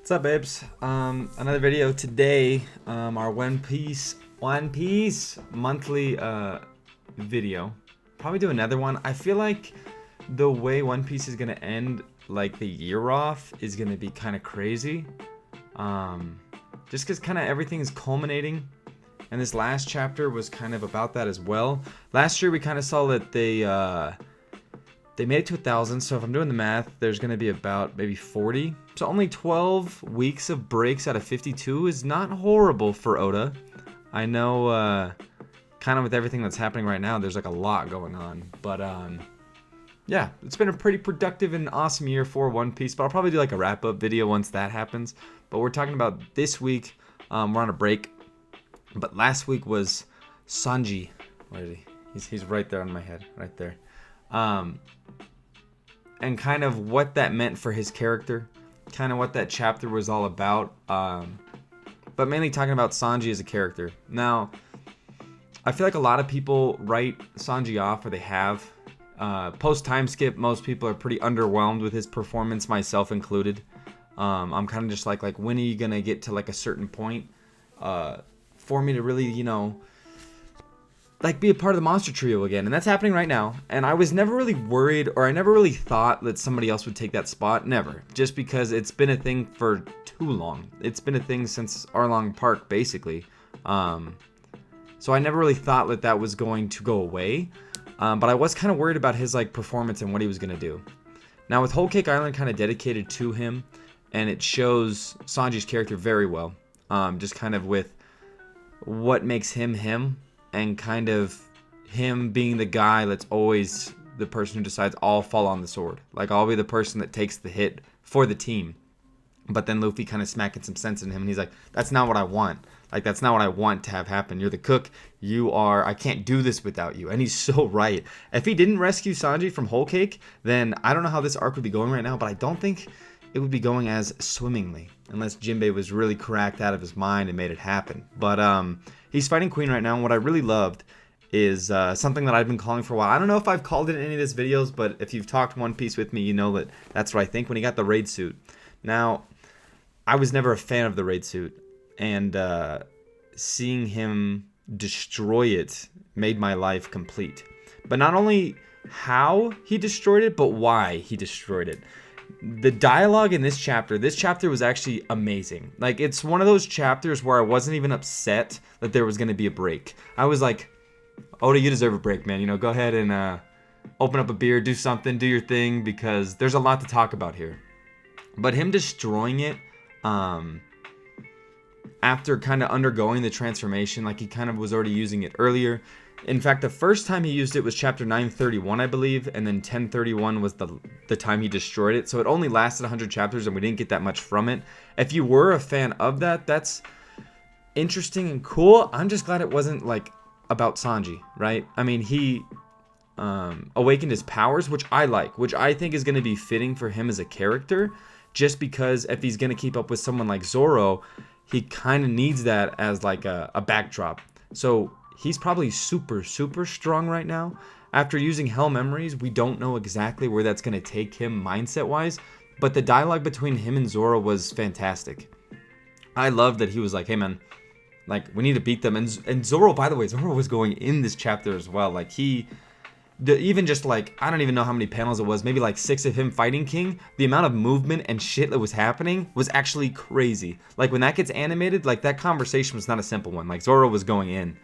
What's up, babes? Another video today. Our One Piece monthly video. Probably do another one. I feel like the way One Piece is gonna end, like the year off, is gonna be kind of crazy. Just because kind of everything is culminating, and this last chapter was kind of about that as well. Last year we kind of saw that they made it to 1,000, so if I'm doing the math, there's going to be about maybe 40. So only 12 weeks of breaks out of 52 is not horrible for Oda. I know, kind of with everything that's happening right now, there's like a lot going on. But, yeah, it's been a pretty productive and awesome year for One Piece. But I'll probably do like a wrap-up video once that happens. But we're talking about this week. We're on a break. But last week was Sanji. Where is he? He's right there on my head, right there. And kind of what that meant for his character, kind of what that chapter was all about, but mainly talking about Sanji as a character. Now, I feel like a lot of people write Sanji off, or they have. Post time skip, most people are pretty underwhelmed with his performance, myself included. I'm kind of just like when are you gonna get to like a certain point for me to really, like be a part of the monster trio again, and that's happening right now. And I was never really worried, or I never really thought that somebody else would take that spot. Never. Just because it's been a thing for too long. It's been a thing since Arlong Park, basically. So I never really thought that that was going to go away. But I was kind of worried about his like performance and what he was gonna do. Now with Whole Cake Island kind of dedicated to him, and it shows Sanji's character very well. Just kind of with what makes him him. And kind of him being the guy that's always the person who decides I'll fall on the sword. Like I'll be the person that takes the hit for the team. But then Luffy kind of smacking some sense in him, and he's like, that's not what I want. Like that's not what I want to have happen. You're the cook. I can't do this without you. And he's so right. If he didn't rescue Sanji from Whole Cake, then I don't know how this arc would be going right now, but I don't think it would be going as swimmingly. Unless Jinbei was really cracked out of his mind and made it happen. But he's fighting Queen right now, and what I really loved is something that I've been calling for a while. I don't know if I've called it in any of his videos, but if you've talked One Piece with me, you know that that's what I think when he got the raid suit. Now, I was never a fan of the raid suit, and seeing him destroy it made my life complete. But not only how he destroyed it, but why he destroyed it. The dialogue in this chapter was actually amazing. Like, it's one of those chapters where I wasn't even upset that there was going to be a break. I was like, Oda, you deserve a break, man. Go ahead and open up a beer, do something, do your thing, because there's a lot to talk about here. But him destroying it, after kind of undergoing the transformation, like he kind of was already using it earlier. In fact, the first time he used it was chapter 931, I believe, and then 1031 was the time he destroyed it. So it only lasted 100 chapters, and we didn't get that much from it. If you were a fan of that, that's interesting and cool. I'm just glad it wasn't like about Sanji, right? I mean, he awakened his powers, which I like, which I think is going to be fitting for him as a character, just because if he's going to keep up with someone like Zoro, he kind of needs that as like a backdrop. So he's probably super, super strong right now. After using Hell Memories, we don't know exactly where that's going to take him mindset-wise, but the dialogue between him and Zoro was fantastic. I love that he was like, hey man, like we need to beat them. And Zoro, by the way, Zoro was going in this chapter as well. Like even just like, I don't even know how many panels it was, maybe like 6 of him fighting King. The amount of movement and shit that was happening was actually crazy. Like when that gets animated, like that conversation was not a simple one. Like Zoro was going in.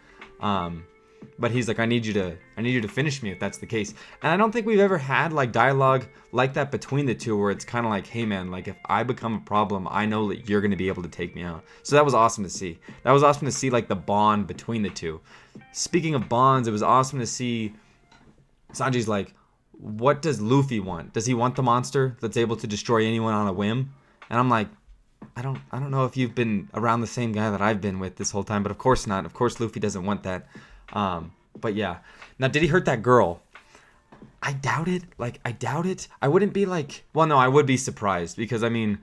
But he's like, I need you to finish me if that's the case. And I don't think we've ever had like dialogue like that between the two, where it's kind of like, hey man, like if I become a problem, I know that you're going to be able to take me out. So that was awesome to see. That was awesome to see like the bond between the two. Speaking of bonds, it was awesome to see Sanji's like, what does Luffy want? Does he want the monster that's able to destroy anyone on a whim? And I'm like, I don't know if you've been around the same guy that I've been with this whole time, but of course not. Of course Luffy doesn't want that. But yeah. Now, did he hurt that girl? I doubt it. Like, I doubt it. I wouldn't be like, well, no, I would be surprised because, I mean,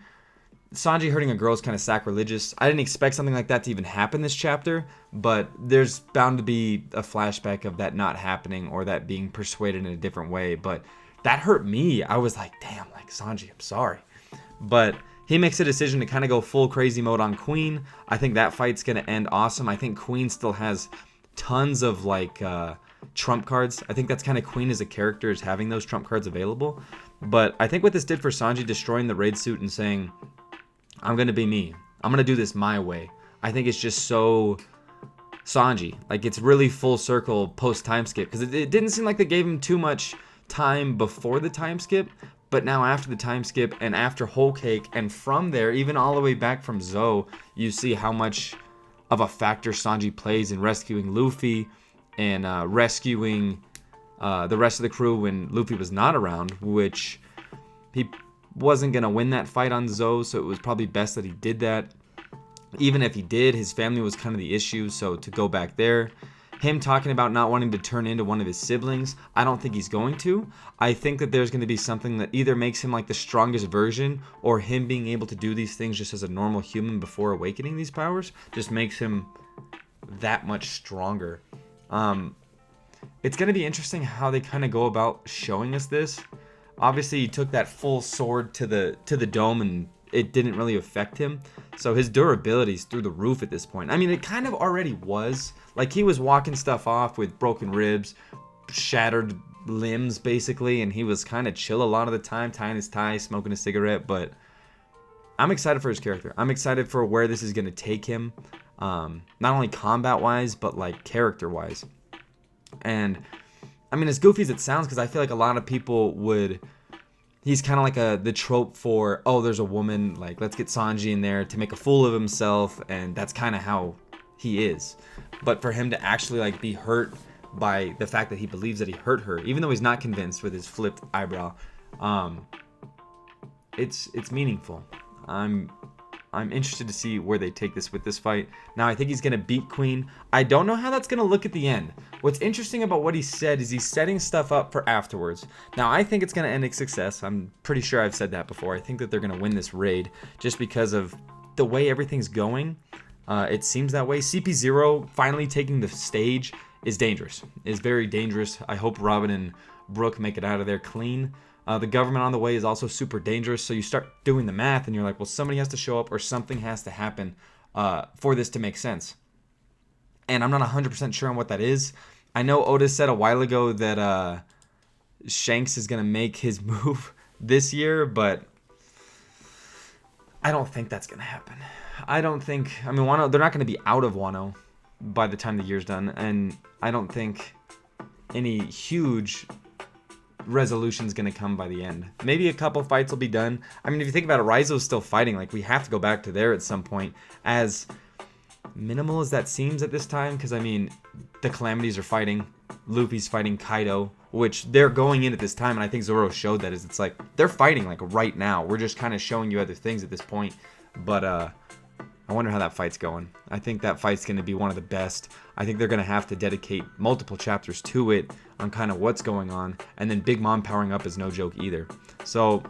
Sanji hurting a girl is kind of sacrilegious. I didn't expect something like that to even happen this chapter, but there's bound to be a flashback of that not happening or that being persuaded in a different way. But that hurt me. I was like, damn, like, Sanji, I'm sorry. But he makes a decision to kind of go full crazy mode on Queen. I think that fight's going to end awesome. I think Queen still has tons of like trump cards. I think that's kind of Queen as a character, is having those trump cards available. But I think what this did for Sanji, destroying the raid suit and saying, I'm going to be me. I'm going to do this my way. I think it's just so Sanji. Like, it's really full circle post time skip, because it didn't seem like they gave him too much time before the time skip, but now after the time skip and after Whole Cake, and from there, even all the way back from Zou, you see how much of a factor Sanji plays in rescuing Luffy and rescuing the rest of the crew when Luffy was not around, which he wasn't going to win that fight on Zou, so it was probably best that he did that. Even if he did, his family was kind of the issue, so to go back there. Him talking about not wanting to turn into one of his siblings, I don't think he's going to. I think that there's going to be something that either makes him like the strongest version, or him being able to do these things just as a normal human before awakening these powers just makes him that much stronger. It's going to be interesting how they kind of go about showing us this. Obviously, he took that full sword to the dome and it didn't really affect him. So his durability's through the roof at this point. I mean, it kind of already was. Like, he was walking stuff off with broken ribs, shattered limbs, basically, and he was kind of chill a lot of the time, tying his tie, smoking a cigarette. But I'm excited for his character. I'm excited for where this is going to take him, not only combat-wise, but, like, character-wise. And, I mean, as goofy as it sounds, because I feel like a lot of people would... He's kind of like the trope for, oh, there's a woman, like, let's get Sanji in there to make a fool of himself, and that's kind of how he is. But for him to actually, like, be hurt by the fact that he believes that he hurt her, even though he's not convinced with his flipped eyebrow, it's meaningful. I'm interested to see where they take this with this fight. Now, I think he's going to beat Queen. I don't know how that's going to look at the end. What's interesting about what he said is he's setting stuff up for afterwards. Now, I think it's going to end in success. I'm pretty sure I've said that before. I think that they're going to win this raid just because of the way everything's going. It seems that way. CP0 finally taking the stage is dangerous. Is very dangerous. I hope Robin and Brooke make it out of there clean. The government on the way is also super dangerous, so you start doing the math and you're like, well, somebody has to show up or something has to happen for this to make sense. And I'm not 100% sure on what that is. I know Otis said a while ago that Shanks is going to make his move this year, but I don't think that's going to happen. I mean, Wano, they're not going to be out of Wano by the time the year's done, and I don't think any huge resolution's going to come by the end. Maybe a couple fights will be done. I mean, if you think about it, Raizo's still fighting. Like, we have to go back to there at some point, as minimal as that seems at this time, because, I mean, the Calamities are fighting. Luffy's fighting Kaido, which they're going in at this time, and I think Zoro showed that. Is it's like, they're fighting, like, right now. We're just kind of showing you other things at this point, but, I wonder how that fight's going. I think that fight's going to be one of the best. I think they're going to have to dedicate multiple chapters to it on kind of what's going on. And then Big Mom powering up is no joke either. So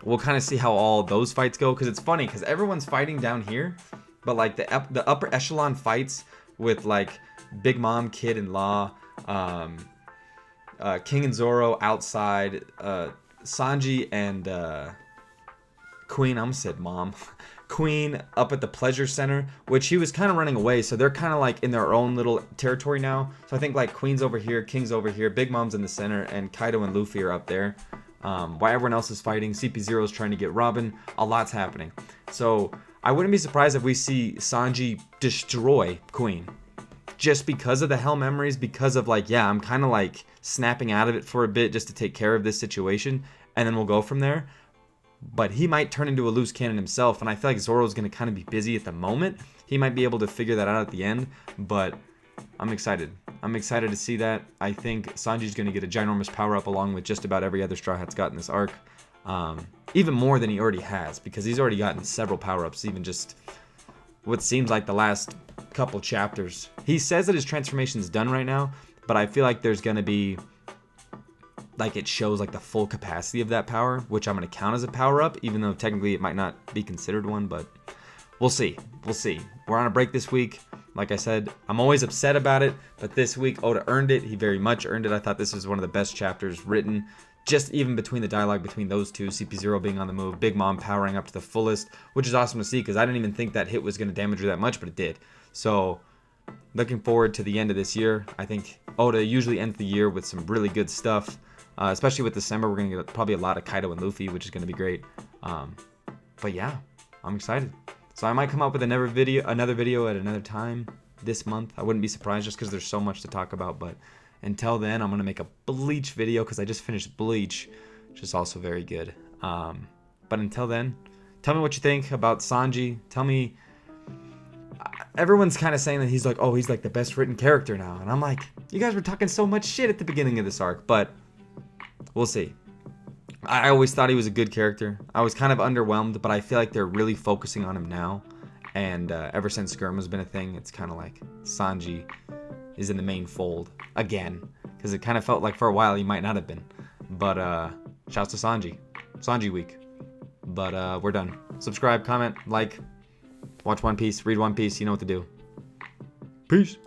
we'll kind of see how all those fights go. Because it's funny, because everyone's fighting down here. But like the upper echelon fights with like Big Mom, Kid, and Law, King and Zoro outside, Sanji and Queen, I almost said Mom. Queen up at the Pleasure Center, which he was kind of running away, so they're kind of like in their own little territory now. So I think like Queen's over here, King's over here, Big Mom's in the center, and Kaido and Luffy are up there. While everyone else is fighting, CP0 is trying to get Robin. A lot's happening. So I wouldn't be surprised if we see Sanji destroy Queen. Just because of the hell memories, because of like, yeah, I'm kind of like snapping out of it for a bit just to take care of this situation, and then we'll go from there. But he might turn into a loose cannon himself, and I feel like Zoro's going to kind of be busy at the moment. He might be able to figure that out at the end, but I'm excited. I'm excited to see that. I think Sanji's going to get a ginormous power-up along with just about every other Straw Hat's got in this arc. Even more than he already has, because he's already gotten several power-ups, even just what seems like the last couple chapters. He says that his transformation's done right now, but I feel like there's going to be... like it shows like the full capacity of that power, which I'm going to count as a power up, even though technically it might not be considered one, but we'll see. We'll see. We're on a break this week. Like I said, I'm always upset about it, but this week Oda earned it. He very much earned it. I thought this was one of the best chapters written just even between the dialogue between those two, CP0 being on the move, Big Mom powering up to the fullest, which is awesome to see because I didn't even think that hit was going to damage her that much, but it did. So looking forward to the end of this year. I think Oda usually ends the year with some really good stuff, especially with December. We're going to get probably a lot of Kaido and Luffy, which is going to be great. But yeah, I'm excited. So I might come up with another video at another time this month. I wouldn't be surprised just because there's so much to talk about, but until then, I'm going to make a Bleach video because I just finished Bleach, which is also very good. But until then, tell me what you think about Sanji. Tell me, everyone's kind of saying that he's like, oh, he's like the best written character now. And I'm like, you guys were talking so much shit at the beginning of this arc, but we'll see. I always thought he was a good character. I was kind of underwhelmed, but I feel like they're really focusing on him now. And ever since Skirma's been a thing, it's kind of like Sanji is in the main fold again, because it kind of felt like for a while he might not have been. But shouts to Sanji week. But we're done. Subscribe, comment, like, watch One Piece, read One Piece. You know what to do. Peace.